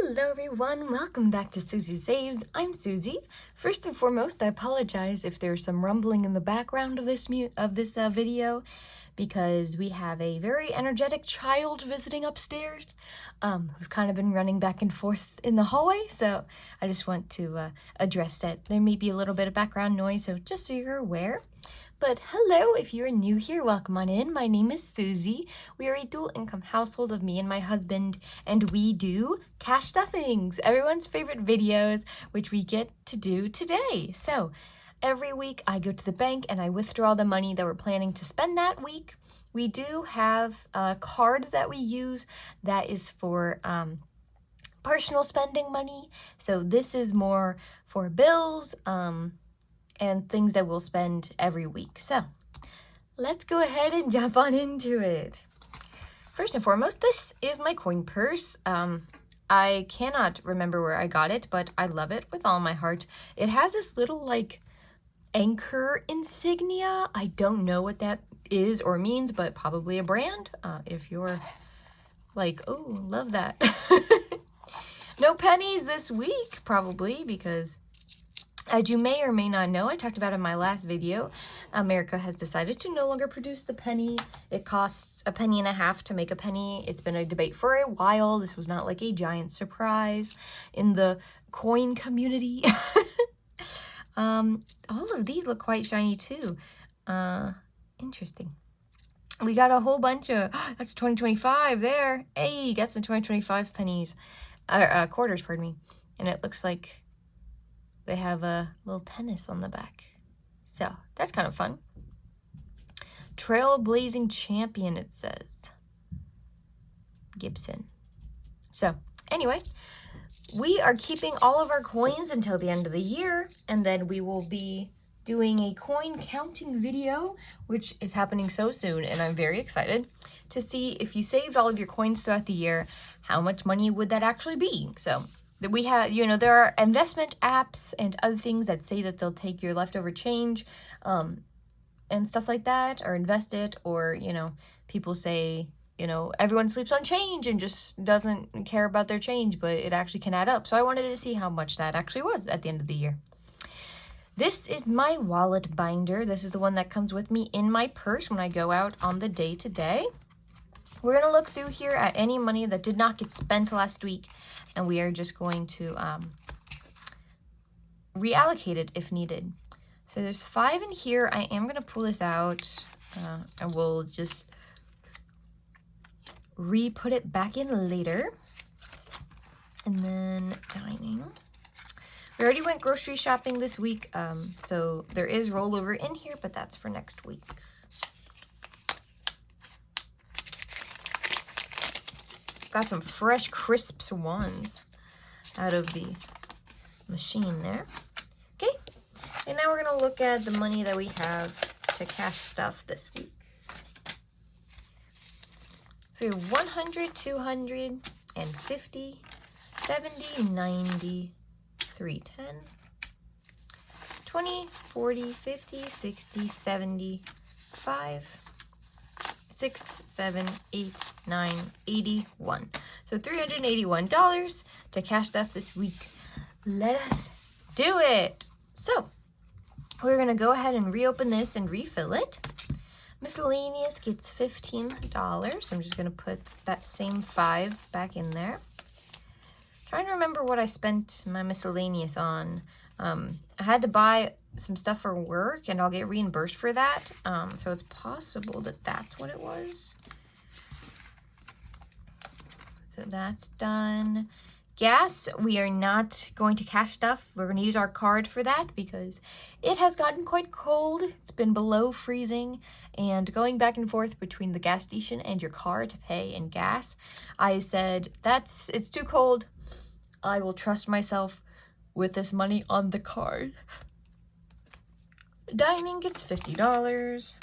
Hello everyone, welcome back to Susie Saves. I'm Susie. First and foremost, I apologize if there's some rumbling in the background of this video because we have a very energetic child visiting upstairs who's kind of been running back and forth in the hallway, so I just want to address that. There may be a little bit of background noise, so just so you're aware. But hello, if you're new here, welcome on in. My name is Susie. We are a dual income household of me and my husband, and we do cash stuffings, everyone's favorite videos, which we get to do today. So every week I go to the bank and I withdraw the money that we're planning to spend that week. We do have a card that we use that is for personal spending money. So this is more for bills, and things that we'll spend every week. So let's go ahead and jump on into it. First and foremost, this is my coin purse. I cannot remember where I got it, but I love it with all my heart. It has this little like anchor insignia. I don't know what that is or means, but probably a brand. If you're like, oh, love that. No pennies this week, probably, because as you may or may not know, I talked about in my last video, America has decided to no longer produce the penny. It costs a penny and a half to make a penny. It's been a debate for a while. This was not like a giant surprise in the coin community. All of these look quite shiny too. Interesting. We got a whole bunch of, that's 2025 there. Hey, got some 2025 pennies, quarters, pardon me. And it looks like they have a little tennis on the back. So that's kind of fun. Trailblazing champion, it says. Gibson. So anyway, we are keeping all of our coins until the end of the year, and then we will be doing a coin counting video, which is happening so soon, and I'm very excited to see if you saved all of your coins throughout the year, how much money would that actually be? So we have, there are investment apps and other things that say that they'll take your leftover change and stuff like that, or invest it, or, people say, everyone sleeps on change and just doesn't care about their change, but it actually can add up. So I wanted to see how much that actually was at the end of the year. This is my wallet binder. This is the one that comes with me in my purse when I go out on the day-to-day. We're going to look through here at any money that did not get spent last week, and we are just going to reallocate it if needed. So there's 5 in here. I am going to pull this out, and we'll just re-put it back in later. And then dining. We already went grocery shopping this week, so there is rollover in here, but that's for next week. Got some fresh, crisp ones out of the machine there. Okay, and now we're going to look at the money that we have to cash stuff this week. So 100, 200, and 50, 70, 90, 310, 20, 40, 50, 60, 70, 5, 6, 7, 8, 9, 81. So $381 to cash stuff this week. Let us do it. So we're going to go ahead and reopen this and refill it. Miscellaneous gets $15. So I'm just going to put that same 5 back in there. Trying to remember what I spent my miscellaneous on. I had to buy some stuff for work, and I'll get reimbursed for that. So it's possible that that's what it was. So that's done. Gas, we are not going to cash stuff. We're going to use our card for that because it has gotten quite cold. It's been below freezing, and going back and forth between the gas station and your car to pay in gas, I said, it's too cold. I will trust myself with this money on the card. Dining gets $50.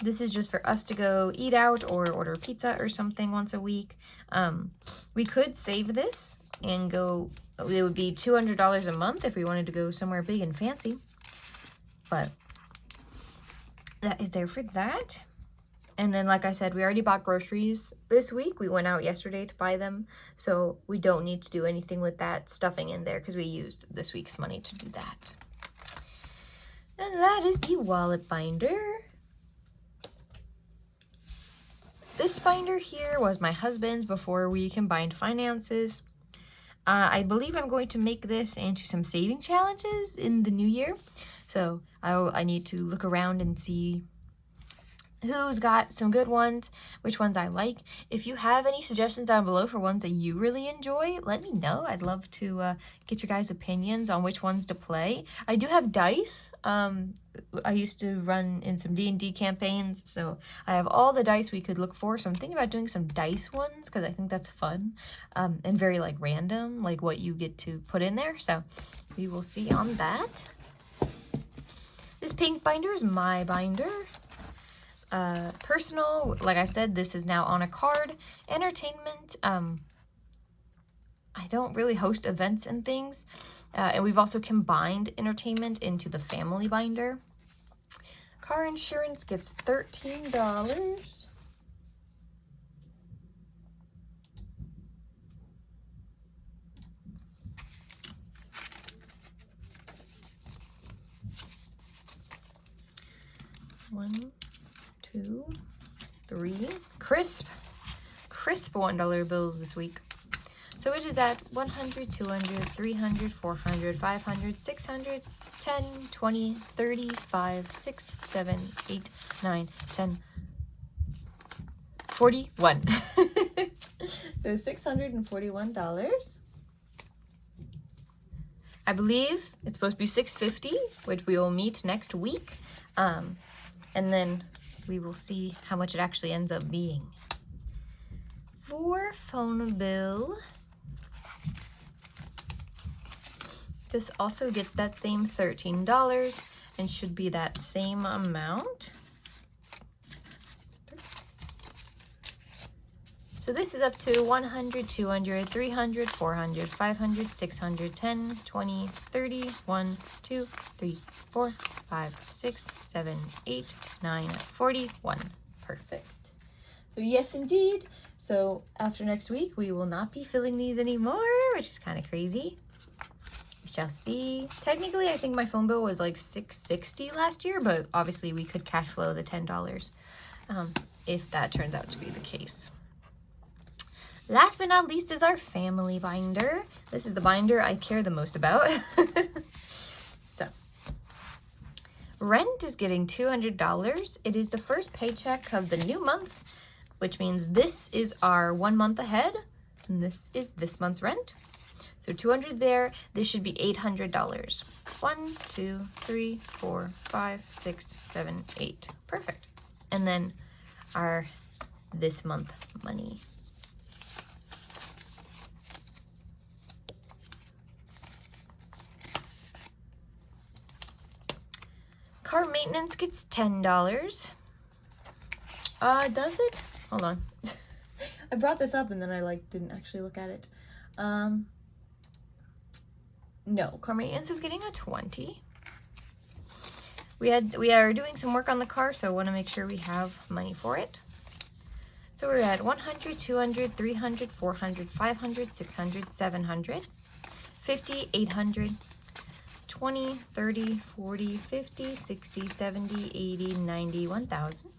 This is just for us to go eat out or order pizza or something once a week. We could save this and go, it would be $200 a month if we wanted to go somewhere big and fancy. But that is there for that. And then, like I said, we already bought groceries this week. We went out yesterday to buy them. So we don't need to do anything with that stuffing in there because we used this week's money to do that. And that is the wallet binder. This binder here was my husband's before we combined finances. I believe I'm going to make this into some saving challenges in the new year. So I need to look around and see who's got some good ones, which ones I like. If you have any suggestions down below for ones that you really enjoy, let me know. I'd love to get your guys' opinions on which ones to play. I do have dice. I used to run in some D&D campaigns, so I have all the dice we could look for. So I'm thinking about doing some dice ones because I think that's fun and very like random, like what you get to put in there. So we will see on that. This pink binder is my binder. Personal, like I said, this is now on a card. Entertainment, I don't really host events and things. And we've also combined entertainment into the family binder. Car insurance gets $13. One, 2, 3, crisp $1 bills this week. So it is at 100, 200, 300, 400, 500, 600, 10, 20, 30, 5, 6, 7, 8, 9, 10, 41. So $641. I believe it's supposed to be $650, which we will meet next week. And then we will see how much it actually ends up being. For phone bill, this also gets that same $13 and should be that same amount. So this is up to 100, 200, 300, 400, 500, 600, 10, 20, 30, 1, 2, 3, 4, 5, 6, 7, 8, 9, 41. Perfect. So yes, indeed. So after next week, we will not be filling these anymore, which is kind of crazy. We shall see. Technically, I think my phone bill was like $660 last year, but obviously we could cash flow the $10 if that turns out to be the case. Last but not least is our family binder. This is the binder I care the most about. So, rent is getting $200. It is the first paycheck of the new month, which means this is our 1 month ahead, and this is this month's rent. So $200 there. This should be $800. 1, 2, 3, 4, 5, 6, 7, 8. Perfect. And then our this month money. Car maintenance gets $10. Does it? Hold on. I brought this up and then I didn't actually look at it. No, car maintenance is getting a 20. We are doing some work on the car, so I want to make sure we have money for it. So we're at 100, 200, 300, 400, 500, 600, 700, 50, 800, 20, 30, 40, 50, 60, 70, 80, 90, 1,000.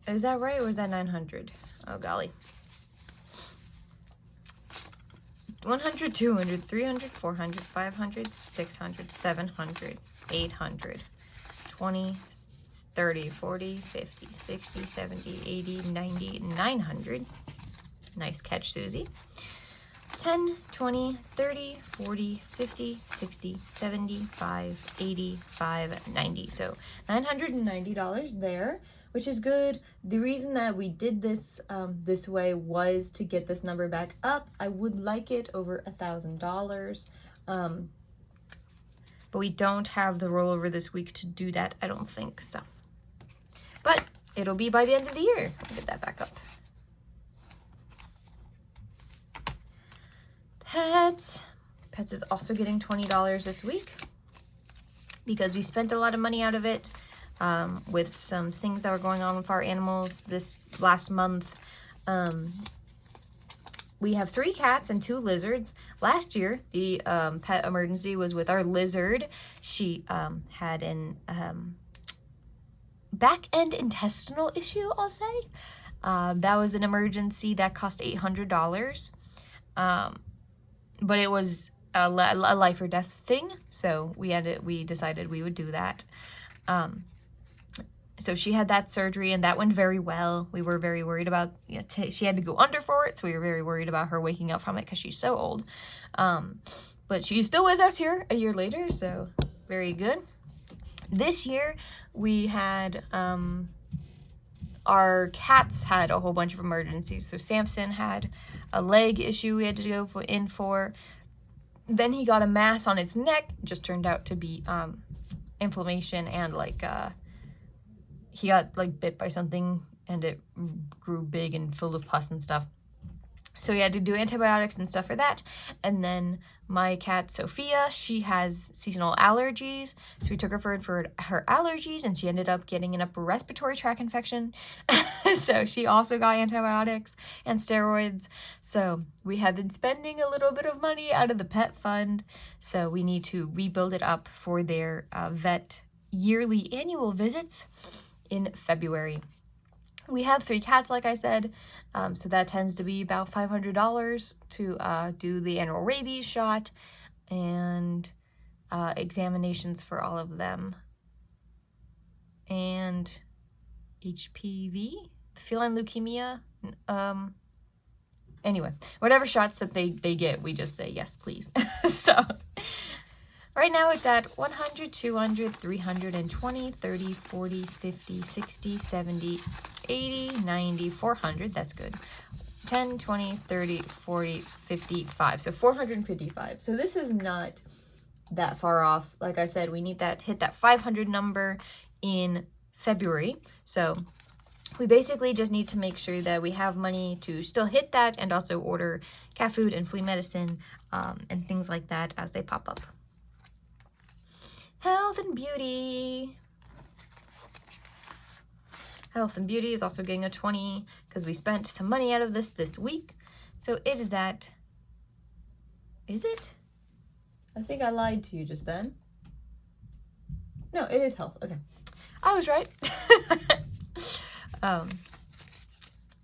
Is that right, or is that 900? Oh, golly. 100, 200, 300, 400, 500, 600, 700, 800, 20, 30, 40, 50, 60, 70, 80, 90, 900. Nice catch, Susie. 10, 20, 30, 40, 50, 60, 75, 85, 90. So $990 there, which is good. The reason that we did this this way was to get this number back up. I would like it over $1,000, but we don't have the rollover this week to do that, I don't think so. But it'll be by the end of the year. I'll get that back up. Pets is also getting $20 this week because we spent a lot of money out of it. with some things that were going on with our animals this last month. We have 3 cats and 2 lizards. Last year, the pet emergency was with our lizard. She had an back-end intestinal issue, I'll say. That was an emergency that cost $800. But it was a life or death thing, so we decided we would do that. So she had that surgery, and that went very well. We were very worried about, she had to go under for it, so we were very worried about her waking up from it because she's so old. But she's still with us here a year later, so very good. This year, we had, our cats had a whole bunch of emergencies. So Samson had a leg issue we had to go in for. Then he got a mass on his neck. Just turned out to be inflammation and like he got like bit by something and it grew big and full of pus and stuff. So we had to do antibiotics and stuff for that. And then my cat Sophia, she has seasonal allergies. So we took her for her allergies, and she ended up getting an upper respiratory tract infection. So she also got antibiotics and steroids. So we have been spending a little bit of money out of the pet fund. So we need to rebuild it up for their vet yearly annual visits in February. We have 3 cats, like I said, so that tends to be about $500 to do the annual rabies shot and examinations for all of them. And HPV, feline leukemia, anyway, whatever shots that they get, we just say, yes, please. So right now it's at 100, 200, 320, 30, 40, 50, 60, 70, 80, 90, 400, that's good. 10, 20, 30, 40, 55, so 455. So this is not that far off. Like I said, we need that, hit that 500 number in February. So we basically just need to make sure that we have money to still hit that and also order cat food and flea medicine and things like that as they pop up. Health and beauty. Health and beauty is also getting a 20 because we spent some money out of this week. So it is at, is it? I think I lied to you just then. No, it is health. Okay. I was right.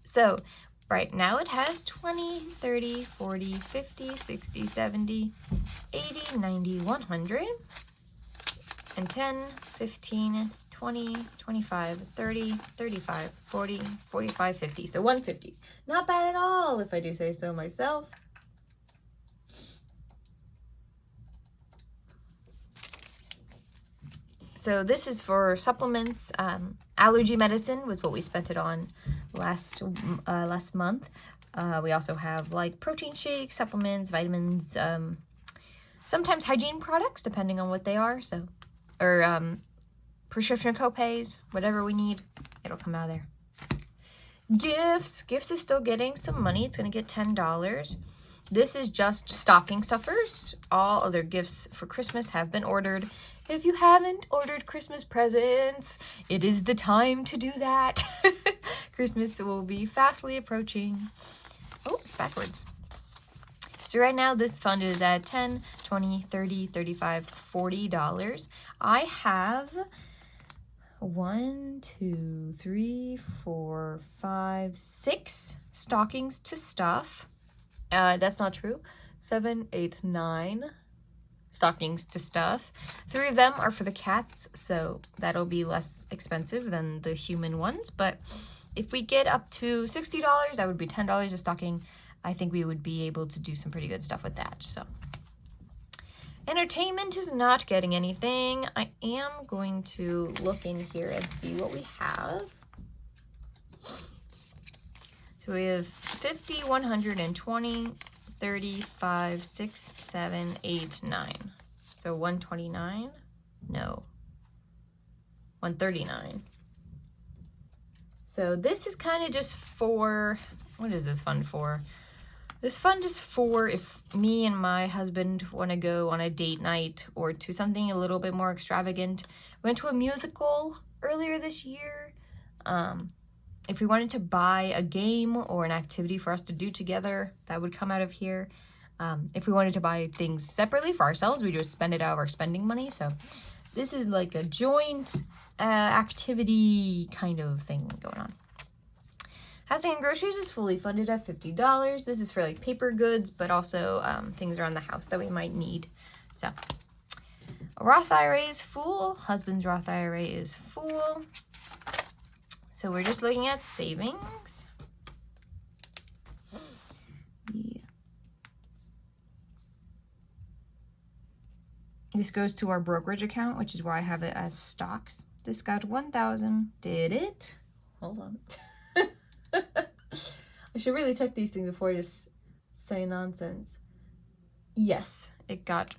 So right now it has 20, 30, 40, 50, 60, 70, 80, 90, 100. And 10, 15, 20, 25, 30, 35, 40, 45, 50. So 150. Not bad at all, if I do say so myself. So this is for supplements. Allergy medicine was what we spent it on last month. We also have like protein shakes, supplements, vitamins, sometimes hygiene products, depending on what they are. So, or prescription copays, whatever we need, it'll come out of there. Gifts is still getting some money. It's going to get $10. This is just stocking stuffers. All other gifts for Christmas have been ordered. If you haven't ordered Christmas presents, it is the time to do that. Christmas will be fastly approaching. Oh, it's backwards. So right now this fund is at $10, $20, $30, $35, $40. I have 1, 2, 3, 4, 5, 6 stockings to stuff. That's not true. 7, 8, 9 stockings to stuff. 3 of them are for the cats, so that'll be less expensive than the human ones. But if we get up to $60, that would be $10 a stocking. I think we would be able to do some pretty good stuff with that. So entertainment is not getting anything. I am going to look in here and see what we have. So we have 50, 120, 35, 6, 7, 8, 9. So 129? No. 139. So this is kind of just for, what is this fund for? This fund is for if me and my husband want to go on a date night or to something a little bit more extravagant. We went to a musical earlier this year. If we wanted to buy a game or an activity for us to do together, that would come out of here. If we wanted to buy things separately for ourselves, we just spend it out of our spending money. So this is like a joint activity kind of thing going on. Housing and groceries is fully funded at $50. This is for like paper goods, but also things around the house that we might need. So a Roth IRA is full. Husband's Roth IRA is full. So we're just looking at savings. Yeah. This goes to our brokerage account, which is why I have it as stocks. This got 1,000. Did it? Hold on. I should really check these things before I just say nonsense. Yes, it got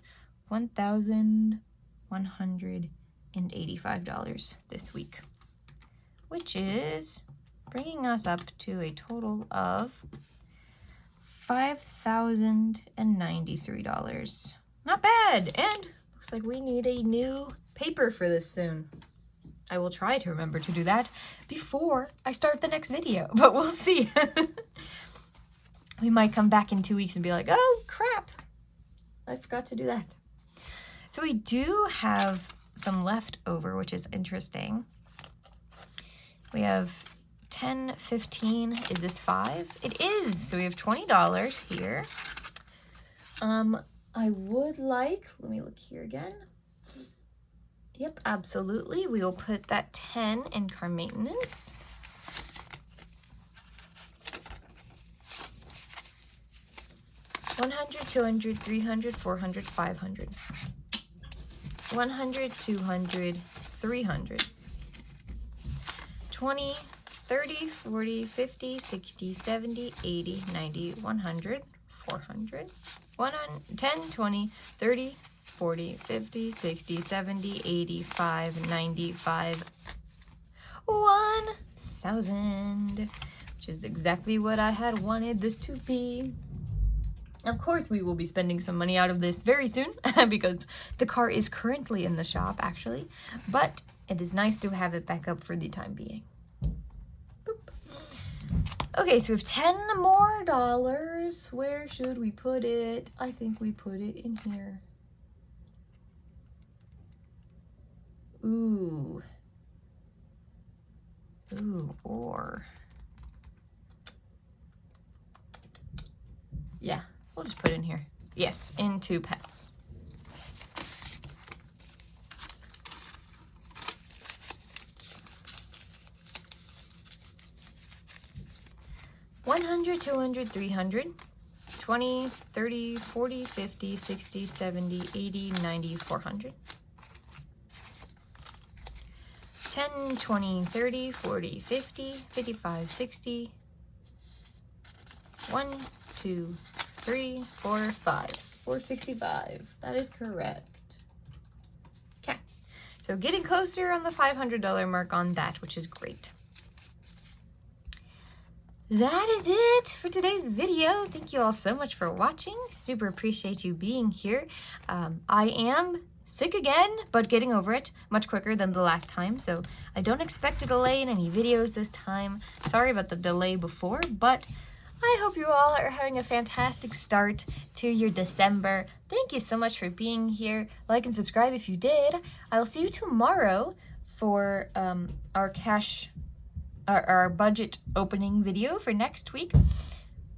$1,185 this week, which is bringing us up to a total of $5,093. Not bad, and looks like we need a new paper for this soon. I will try to remember to do that before I start the next video, but we'll see. We might come back in 2 weeks and be like, oh crap, I forgot to do that. So we do have some left over, which is interesting. We have 10, 15, is this 5? It is, so we have $20 here. I would like, let me look here again. Yep, absolutely. We will put that 10 in car maintenance. $100, $200, $300, $400, $500. $100, $200, $300. $20, $30, $40, $50, $60, $70, $80, $90, $100, $400. $10, $20, $30, $40, $50, $60, $70, $85, $95, $1,000, which is exactly what I had wanted this to be. Of course, we will be spending some money out of this very soon because the car is currently in the shop, actually, but it is nice to have it back up for the time being. Boop. Okay, so we have $10 more. Where should we put it? I think we put it in here. Ooh, or, yeah, we'll just put it in here. Yes, into pets. $100, $200, $300, $20, $30, $40, $50, $60, $70, $80, $90, $400. 10, 20, 30, 40, 50, 55, 60. 1, 2, 3, 4, 5. 465. That is correct. Okay. So getting closer on the $500 mark on that, which is great. That is it for today's video. Thank you all so much for watching. Super appreciate you being here. I am sick again, but getting over it much quicker than the last time, so I don't expect a delay in any videos this time. Sorry about the delay before, but I hope you all are having a fantastic start to your December. Thank you so much for being here. Like and subscribe if you did. I'll see you tomorrow for our budget opening video for next week.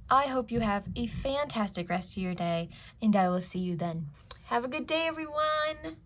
I hope you have a fantastic rest of your day, and I will see you then. Have a good day, everyone.